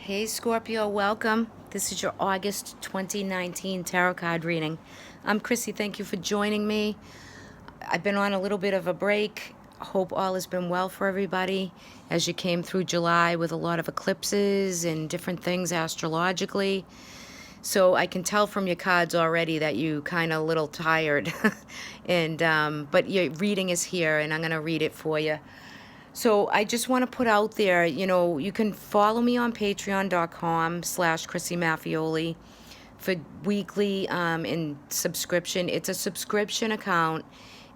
Hey Scorpio, welcome. This is your August 2019 tarot card reading. I'm Chrissy. Thank you for joining me. I've been on a little bit of a break. Hope all has been well for everybody as you came through July with a lot of eclipses and different things astrologically. So I can tell from your cards already that you kind of a little tired. But your reading is here and I'm going to read it for you. So I just want to put out there, you can follow me on patreon.com/Chrissy Maffioli for weekly and subscription. It's a subscription account,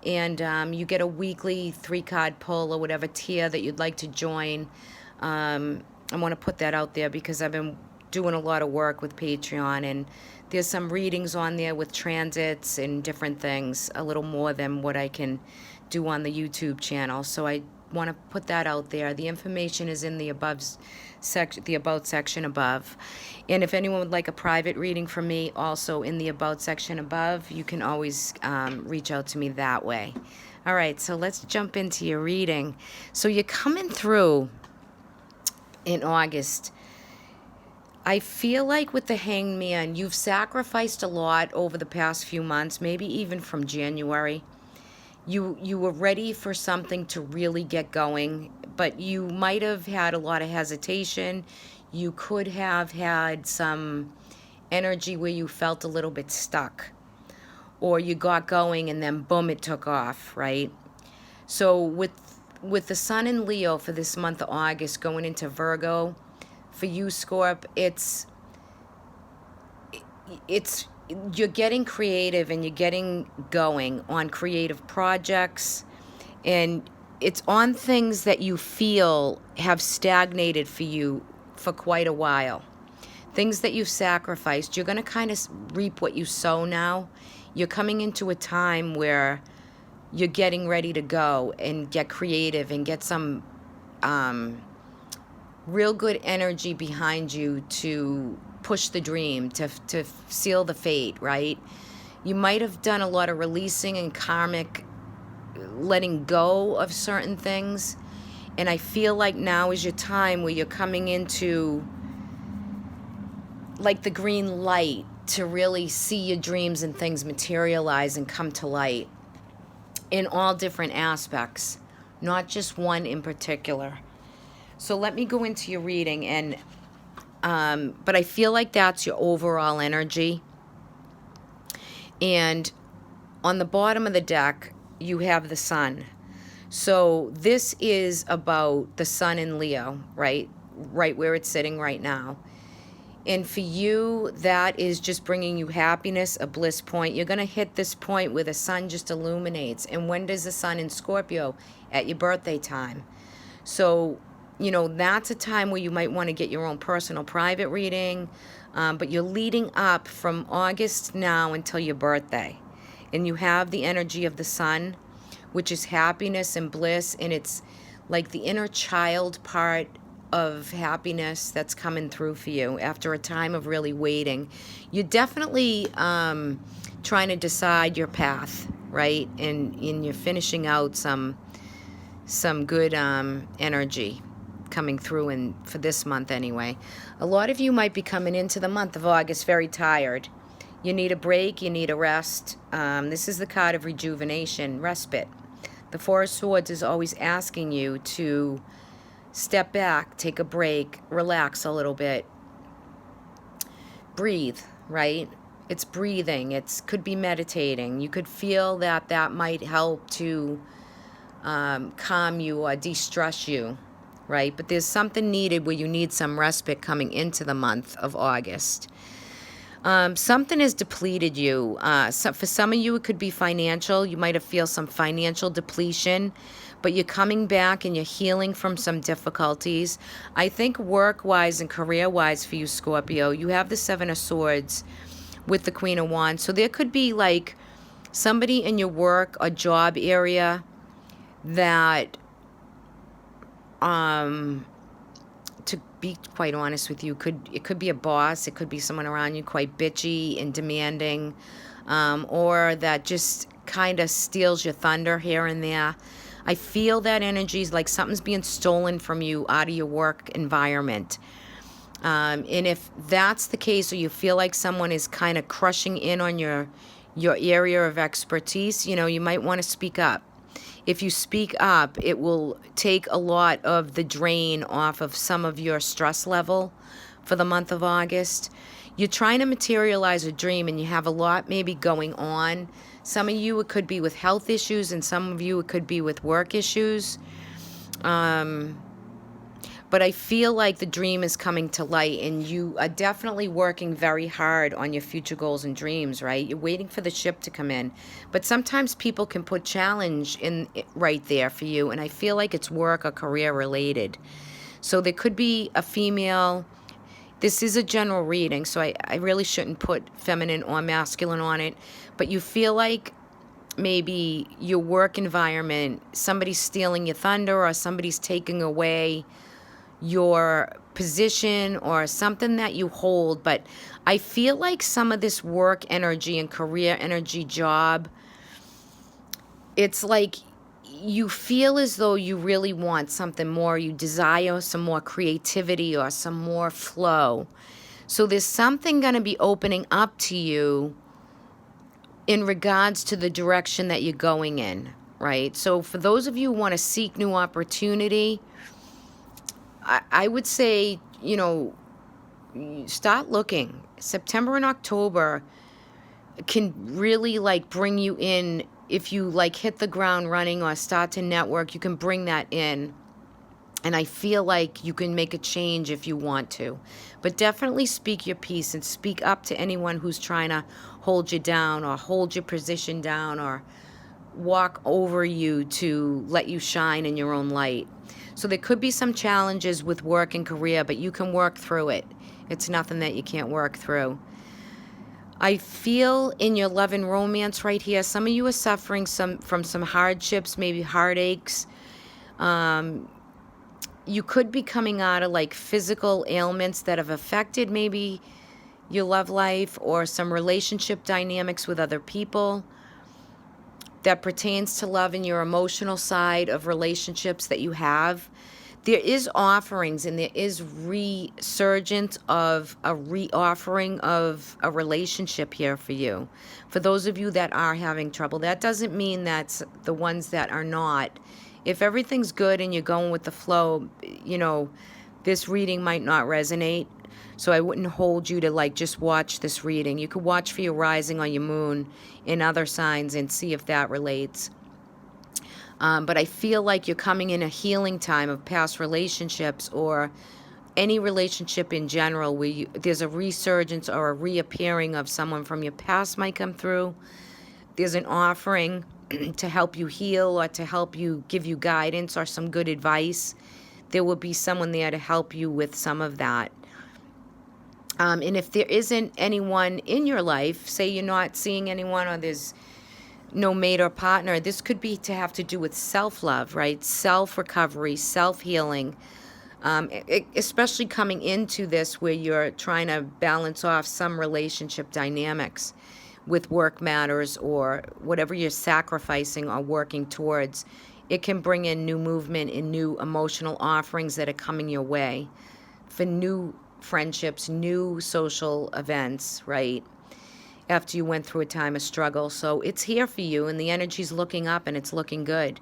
and you get a weekly 3-card pull or whatever tier that you'd like to join. I want to put that out there because I've been doing a lot of work with Patreon, and there's some readings on there with transits and different things, a little more than what I can do on the YouTube channel. So I want to put that out there. The information is in the above section, the about section above. And if anyone would like a private reading from me, also in the about section above, you can always reach out to me that way. All right, so let's jump into your reading. So you're coming through in August. I feel like with the Hanged Man, you've sacrificed a lot over the past few months, maybe even from January. You were ready for something to really get going, but you might have had a lot of hesitation. You could have had some energy where you felt a little bit stuck, or you got going and then boom, it took off, right? So with the Sun in Leo for this month of August going into Virgo, for you, Scorp, it's you're getting creative and you're getting going on creative projects, and it's on things that you feel have stagnated for you for quite a while. Things that you've sacrificed, you're going to kind of reap what you sow now. You're coming into a time where you're getting ready to go and get creative and get some real good energy behind you to push the dream, to seal the fate, right? You might have done a lot of releasing and karmic letting go of certain things, and I feel like now is your time where you're coming into like the green light to really see your dreams and things materialize and come to light in all different aspects, not just one in particular. So let me go into your reading, and but I feel like that's your overall energy. And on the bottom of the deck, you have the Sun. So this is about the Sun in Leo, right? Right where it's sitting right now. And for you, that is just bringing you happiness, a bliss point. You're going to hit this point where the sun just illuminates. And when does the Sun in Scorpio? At your birthday time. So that's a time where you might want to get your own personal private reading, but you're leading up from August now until your birthday. And you have the energy of the Sun, which is happiness and bliss, and it's like the inner child part of happiness that's coming through for you after a time of really waiting. You're definitely trying to decide your path, right? And you're finishing out some good energy coming through, and for this month anyway. A lot of you might be coming into the month of August very tired. You need a break, you need a rest. This is the card of rejuvenation, respite. The Four of Swords is always asking you to step back, take a break, relax a little bit, breathe, right? It's breathing. Could be meditating. You could feel that might help to calm you or de-stress you, right? But there's something needed where you need some respite coming into the month of August. Something has depleted you. For some of you, it could be financial. You might have feel some financial depletion, but you're coming back and you're healing from some difficulties. I think work-wise and career-wise for you, Scorpio, you have the Seven of Swords with the Queen of Wands. So there could be like somebody in your work or job area that to be quite honest with you, it could be a boss, it could be someone around you quite bitchy and demanding, or that just kind of steals your thunder here and there. I feel that energy is like something's being stolen from you out of your work environment. And if that's the case, or you feel like someone is kind of crushing in on your area of expertise, you might want to speak up. If you speak up, it will take a lot of the drain off of some of your stress level for the month of August. You're trying to materialize a dream and you have a lot maybe going on. Some of you, it could be with health issues, and some of you, it could be with work issues. But I feel like the dream is coming to light, and you are definitely working very hard on your future goals and dreams, right? You're waiting for the ship to come in. But sometimes people can put challenge in right there for you, and I feel like it's work or career related. So there could be a female. This is a general reading, so I really shouldn't put feminine or masculine on it. But you feel like maybe your work environment, somebody's stealing your thunder, or somebody's taking away your position or something that you hold. But I feel like some of this work energy and career energy job, it's like you feel as though you really want something more. You desire some more creativity or some more flow. So there's something going to be opening up to you in regards to the direction that you're going in, right? So for those of you who want to seek new opportunity, I would say, start looking. September and October can really bring you in. If you hit the ground running or start to network, you can bring that in. And I feel like you can make a change if you want to. But definitely speak your piece and speak up to anyone who's trying to hold you down or hold your position down or walk over you to let you shine in your own light. So there could be some challenges with work and career, but you can work through it. It's nothing that you can't work through. I feel in your love and romance right here, some of you are suffering from some hardships, maybe heartaches. You could be coming out of physical ailments that have affected maybe your love life or some relationship dynamics with other people that pertains to love and your emotional side of relationships that you have. There is offerings and there is resurgence of a reoffering of a relationship here for you. For those of you that are having trouble, that doesn't mean that's the ones that are not. If everything's good and you're going with the flow, this reading might not resonate. So I wouldn't hold you to just watch this reading. You could watch for your rising or your moon in other signs and see if that relates. But I feel like you're coming in a healing time of past relationships or any relationship in general where there's a resurgence or a reappearing of someone from your past might come through. There's an offering to help you heal or to help you, give you guidance or some good advice. There will be someone there to help you with some of that. And if there isn't anyone in your life, say you're not seeing anyone or there's no mate or partner, this could be to have to do with self-love, right? Self-recovery, self-healing, especially coming into this where you're trying to balance off some relationship dynamics with work matters or whatever you're sacrificing or working towards. It can bring in new movement and new emotional offerings that are coming your way for new friendships, new social events, right? After you went through a time of struggle. So it's here for you and the energy's looking up and it's looking good.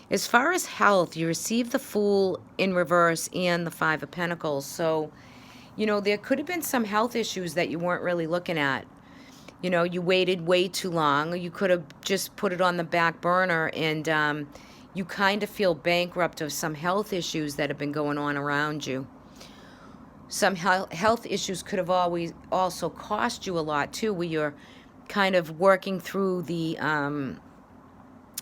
As far as health, you receive the Fool in reverse and the Five of Pentacles. So, there could have been some health issues that you weren't really looking at. You waited way too long, or you could have just put it on the back burner and you kind of feel bankrupt of some health issues that have been going on around you. Some health issues could have always also cost you a lot too, where you're kind of working through the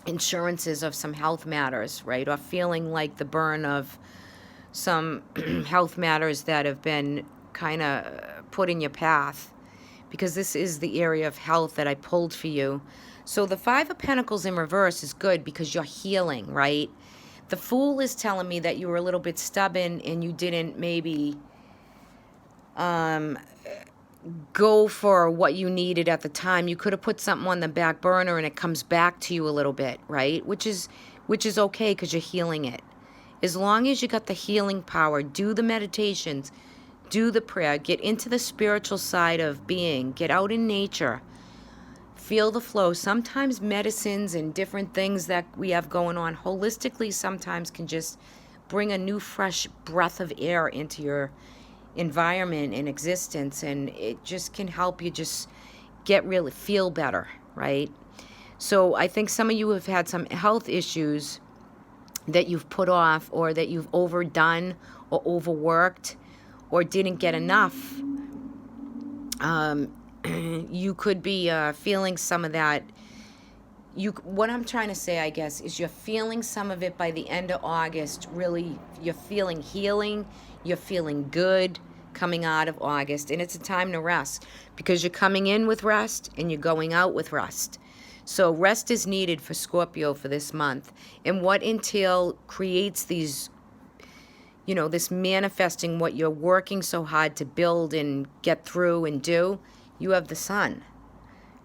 insurances of some health matters, right? Or feeling like the burn of some health matters that have been kind of put in your path, because this is the area of health that I pulled for you. So the Five of Pentacles in reverse is good because you're healing, right? The Fool is telling me that you were a little bit stubborn and you didn't maybe go for what you needed at the time. You could have put something on the back burner and it comes back to you a little bit, right? Which is okay because you're healing it. As long as you got the healing power, do the meditations, Do the prayer. Get into the spiritual side of being. Get out in nature. Feel the flow. Sometimes medicines and different things that we have going on holistically sometimes can just bring a new fresh breath of air into your environment and existence, and it just can help you just really feel better, right? So I think some of you have had some health issues that you've put off, or that you've overdone or overworked or didn't get enough. You could be feeling some of that. What I'm trying to say, I guess, is you're feeling some of it by the end of August. Really, you're feeling healing. You're feeling good coming out of August. And it's a time to rest, because you're coming in with rest and you're going out with rest. So rest is needed for Scorpio for this month. And what entail creates these, this manifesting what you're working so hard to build and get through and do. You have the sun,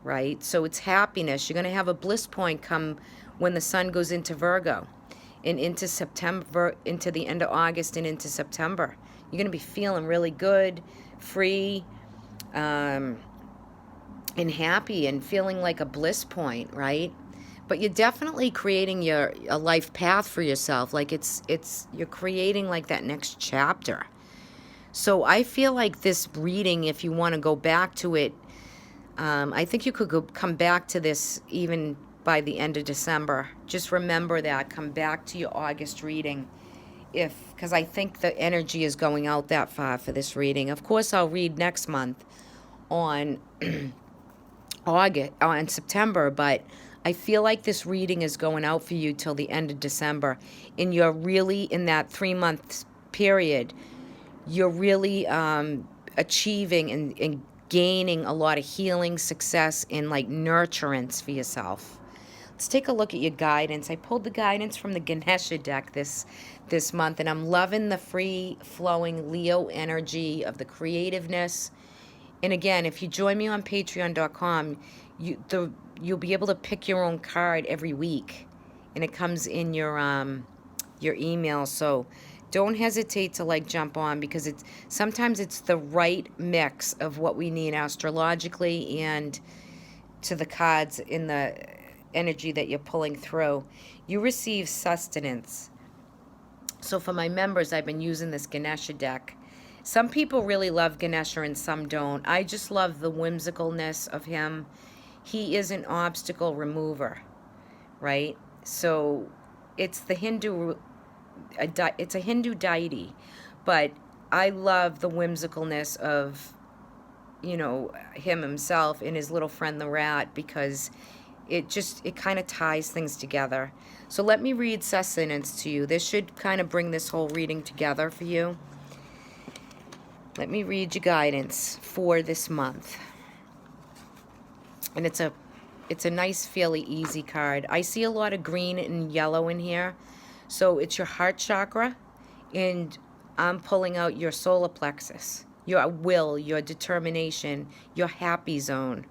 right? So it's happiness. You're going to have a bliss point come when the sun goes into Virgo and into September, into the end of August and into September. You're going to be feeling really good, free, and happy, and feeling like a bliss point, right? But you're definitely creating a life path for yourself. Like you're creating like that next chapter. So I feel like this reading, if you want to go back to it, I think you could come back to this even by the end of December. Just remember that. Come back to your August reading, because I think the energy is going out that far for this reading. Of course, I'll read next month on September, but I feel like this reading is going out for you till the end of December, and you're really in that 3-month period. You're really achieving and gaining a lot of healing, success, and like nurturance for yourself. Let's take a look at your guidance. I pulled the guidance from the Ganesha deck this month, and I'm loving the free-flowing Leo energy of the creativeness. And again, if you join me on patreon.com, you'll be able to pick your own card every week, and it comes in your email. So don't hesitate to jump on, because sometimes it's the right mix of what we need astrologically and to the cards in the energy that you're pulling through. You receive sustenance. So for my members, I've been using this Ganesha deck. Some people really love Ganesha and some don't. I just love the whimsicalness of him. He is an obstacle remover, right? So it's the it's a Hindu deity, but I love the whimsicalness of, him himself and his little friend the rat, because it kind of ties things together. So let me read sustenance to you. This should kind of bring this whole reading together for you. Let me read your guidance for this month. And it's a nice, fairly easy card. I see a lot of green and yellow in here. So it's your heart chakra, and I'm pulling out your solar plexus, your will, your determination, your happy zone,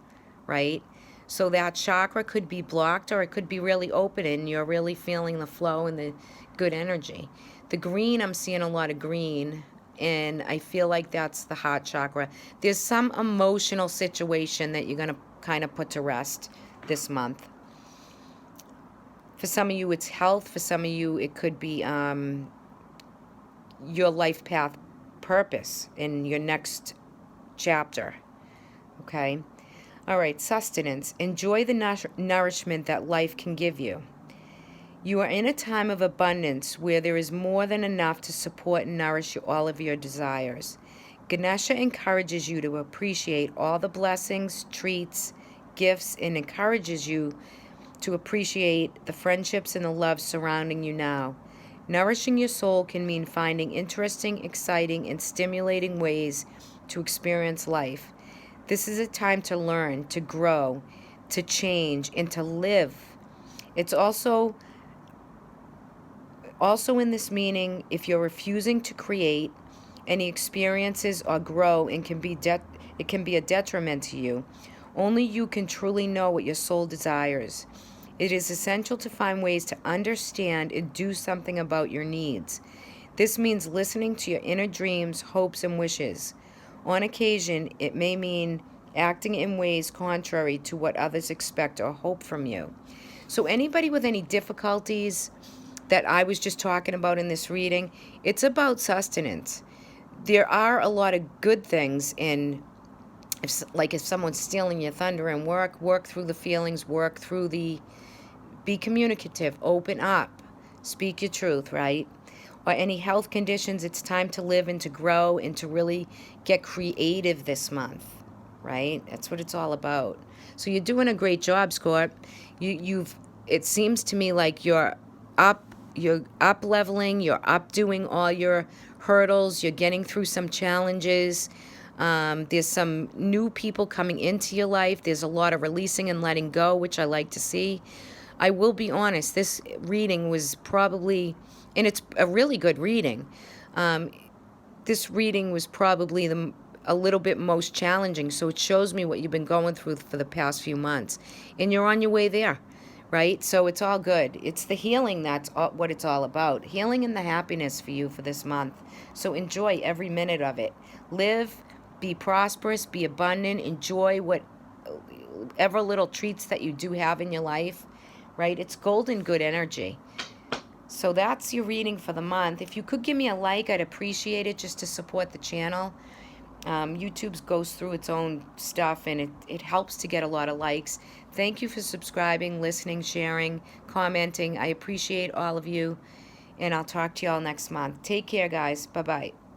right? So that chakra could be blocked, or it could be really open, and you're really feeling the flow and the good energy. The green, I'm seeing a lot of green, and I feel like that's the heart chakra. There's some emotional situation that you're going to kind of put to rest this month. For some of you, it's health. For some of you, it could be your life path purpose in your next chapter. Okay? All right, sustenance. Enjoy the nourishment that life can give you. You are in a time of abundance where there is more than enough to support and nourish all of your desires. Ganesha encourages you to appreciate all the blessings, treats, gifts, and encourages you to appreciate the friendships and the love surrounding you now. Nourishing your soul can mean finding interesting, exciting, and stimulating ways to experience life. This is a time to learn, to grow, to change, and to live. It's also in this meaning, if you're refusing to create any experiences or grow, and it can be a detriment to you. Only you can truly know what your soul desires. It is essential to find ways to understand and do something about your needs. This means listening to your inner dreams, hopes, and wishes. On occasion, it may mean acting in ways contrary to what others expect or hope from you. So, anybody with any difficulties that I was just talking about in this reading, it's about sustenance. There are a lot of good things in, if someone's stealing your thunder and work through the feelings, be communicative, open up, speak your truth, right? Or any health conditions, it's time to live and to grow and to really get creative this month, right? That's what it's all about. So you're doing a great job, Scorp. It seems to me like you're up leveling, you're up doing all your hurdles, you're getting through some challenges. There's some new people coming into your life. There's a lot of releasing and letting go, which I like to see. I will be honest, this reading was probably, and it's a really good reading, this reading was probably a little bit most challenging, so it shows me what you've been going through for the past few months. And you're on your way there, right? So it's all good. It's the healing that's what it's all about. Healing and the happiness for you for this month. So enjoy every minute of it. Live, be prosperous, be abundant, enjoy whatever little treats that you do have in your life, right? It's golden good energy. So that's your reading for the month. If you could give me a like, I'd appreciate it, just to support the channel. YouTube goes through its own stuff, and it helps to get a lot of likes. Thank you for subscribing, listening, sharing, commenting. I appreciate all of you, and I'll talk to you all next month. Take care, guys. Bye-bye.